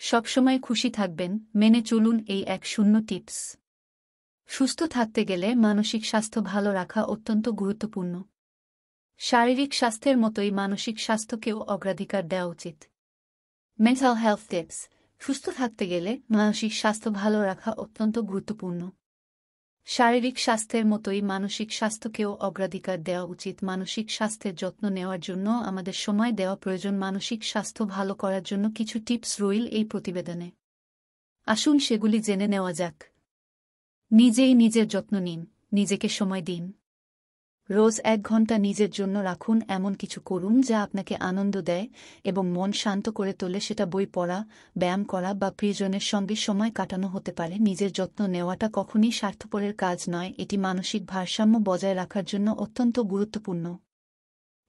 সবসময় খুশি থাকবেন, মেনে চলুন এই 1-0 টিপস। সুস্থ থাকতে গেলে মানসিক স্বাস্থ্য ভালো রাখা অত্যন্ত গুরুত্বপূর্ণ। শারীরিক স্বাস্থ্যের মতোই মানসিক স্বাস্থ্যকেও অগ্রাধিকার দেওয়া উচিত। Mental health tips. সুস্থ থাকতে গেলে মানসিক স্বাস্থ্য ভালো রাখা অত্যন্ত গুরুত্বপূর্ণ। শারীরিক স্বাস্থ্যের মতোই মানসিক স্বাস্থ্যকেও অগ্রাধিকার দেওয়া উচিত। মানসিক স্বাস্থ্যের যত্ন নেওয়ার জন্য আমাদের সময় দেওয়া প্রয়োজন। মানসিক স্বাস্থ্য ভালো করার জন্য কিছু টিপস রইল এই প্রতিবেদনে। আসুন সেগুলি জেনে নেওয়া যাক। নিজেই নিজের যত্ন নিন, নিজেকে সময় দিন। রোজ 1 ঘন্টা নিজের জন্য রাখুন। এমন কিছু করুন যা আপনাকে আনন্দ দেয় এবং মন শান্ত করে তোলে। সেটা বই পড়া, ব্যায়াম করা বা প্রিয়জনের সঙ্গে সময় কাটানো হতে পারে। নিজের যত্ন নেওয়াটা কখনই স্বার্থপরের কাজ নয়, এটি মানসিক ভারসাম্য বজায় রাখার জন্য অত্যন্ত গুরুত্বপূর্ণ।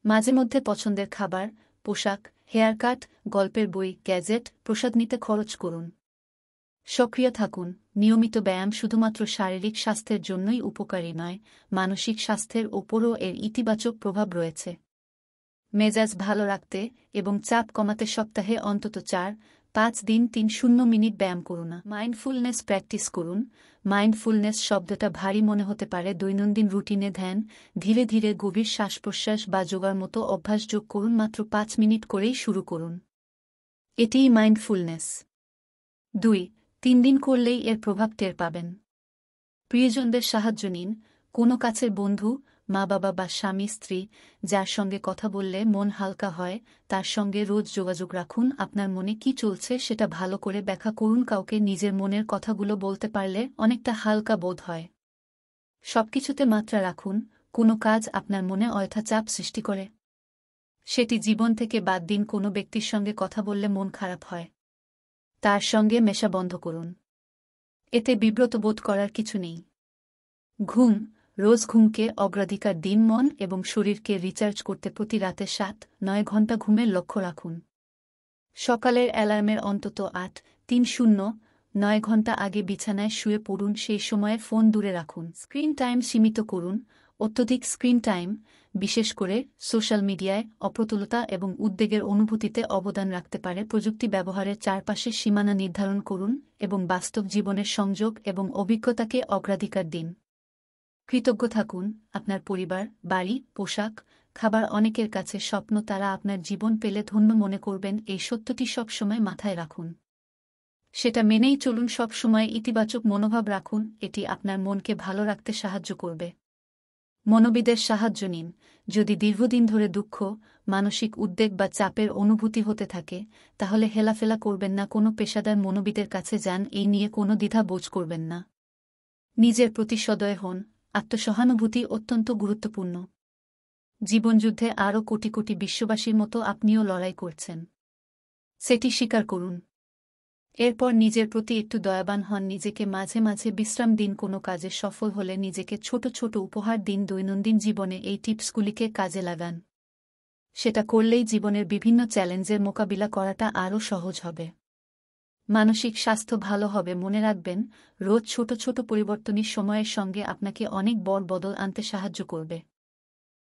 মাঝে মধ্যে পছন্দের খাবার, পোশাক, হেয়ার কাট, গল্পের বই, গ্যাজেট, প্রসাদ নিতে খরচ করুন। সক্রিয় থাকুন। নিয়মিত ব্যায়াম শুধুমাত্র শারীরিক স্বাস্থ্যের জন্যই উপকারী নয়, মানসিক স্বাস্থ্যের ওপরও এর ইতিবাচক প্রভাব রয়েছে। মেজাজ ভালো রাখতে এবং চাপ কমাতে সপ্তাহে অন্তত 4-5 দিন 3-0 মিনিট ব্যায়াম করুন। মাইন্ডফুলনেস প্র্যাকটিস করুন। মাইন্ডফুলনেস শব্দটা ভারী মনে হতে পারে। দৈনন্দিন রুটিনে ধ্যান, ধীরে ধীরে গভীর শ্বাস-প্রশ্বাস বা যোগার মতো অভ্যাস যোগ করুন। মাত্র 5 মিনিট করেই শুরু করুন। এটিই মাইন্ডফুলনেস। 2-3 দিন করলেই এর প্রভাব টের পাবেন। প্রিয়জনদের সাহায্য নিন। কোনো কাছের বন্ধু, মা-বাবা বা স্বামী-স্ত্রী যার সঙ্গে কথা বললে মন হালকা হয়, তার সঙ্গে রোজ যোগাযোগ রাখুন। আপনার মনে কি চলছে সেটা ভালো করে ব্যাখ্যা করুন। কাউকে নিজের মনের কথাগুলো বলতে পারলে অনেকটা হালকা বোধ হয়। সবকিছুতে মাত্রা রাখুন। কোনো কাজ আপনার মনে অযথা চাপ সৃষ্টি করে, সেটি জীবন থেকে বাদ দিন। কোনো ব্যক্তির সঙ্গে কথা বললে মন খারাপ হয়, তার সঙ্গে মেশা বন্ধ করুন। এতে বিব্রত বোধ করার কিছু নেই। ঘুম। রোজ ঘুমকে অগ্রাধিকার দিন। মন এবং শরীরকে রিচার্জ করতে প্রতি রাতে 7-9 ঘণ্টা ঘুমের লক্ষ্য রাখুন। সকালের অ্যালার্মের অন্তত 8-3-0-9 ঘণ্টা আগে বিছানায় শুয়ে পড়ুন। সেই সময়ে ফোন দূরে রাখুন। স্ক্রিন টাইম সীমিত করুন। অত্যধিক স্ক্রিন টাইম, বিশেষ করে সোশ্যাল মিডিয়ায়, অপ্রতুলতা এবং উদ্বেগের অনুভূতিতে অবদান রাখতে পারে। প্রযুক্তি ব্যবহারের চারপাশে সীমানা নির্ধারণ করুন এবং বাস্তব জীবনের সংযোগ এবং অভিজ্ঞতাকে অগ্রাধিকার দিন। কৃতজ্ঞ থাকুন। আপনার পরিবার, বাড়ি, পোশাক, খাবার অনেকের কাছে স্বপ্ন। তারা আপনার জীবন পেলে ধন্য মনে করবেন। এই সত্যটি সবসময় মাথায় রাখুন। সেটা মেনেই চলুন। সবসময় ইতিবাচক মনোভাব রাখুন। এটি আপনার মনকে ভালো রাখতে সাহায্য করবে। মনোবিদের সাহায্য নিন। যদি দীর্ঘদিন ধরে দুঃখ, মানসিক উদ্বেগ বা চাপের অনুভূতি হতে থাকে, তাহলে হেলাফেলা করবেন না। কোনো পেশাদার মনোবিদের কাছে যান। এই নিয়ে কোনো দ্বিধা বোধ করবেন না। নিজের প্রতি সদয় হন। আত্মসহানুভূতি অত্যন্ত গুরুত্বপূর্ণ। জীবনযুদ্ধে আরও কোটি কোটি বিশ্ববাসীর মতো আপনিও লড়াই করছেন, সেটি স্বীকার করুন। এরপর নিজের প্রতি একটু দয়াবান হন। নিজেকে মাঝে মাঝে বিশ্রাম দিন। কোনো কাজে সফল হলে নিজেকে ছোট ছোট উপহার দিন। দৈনন্দিন জীবনে এই টিপসগুলিকে কাজে লাগান। সেটা করলেই জীবনের বিভিন্ন চ্যালেঞ্জের মোকাবিলা করাটা আরও সহজ হবে। মানসিক স্বাস্থ্য ভালো হবে। মনে রাখবেন, রোজ ছোট ছোট পরিবর্তনই সময়ের সঙ্গে আপনাকে অনেক বড় বদল আনতে সাহায্য করবে।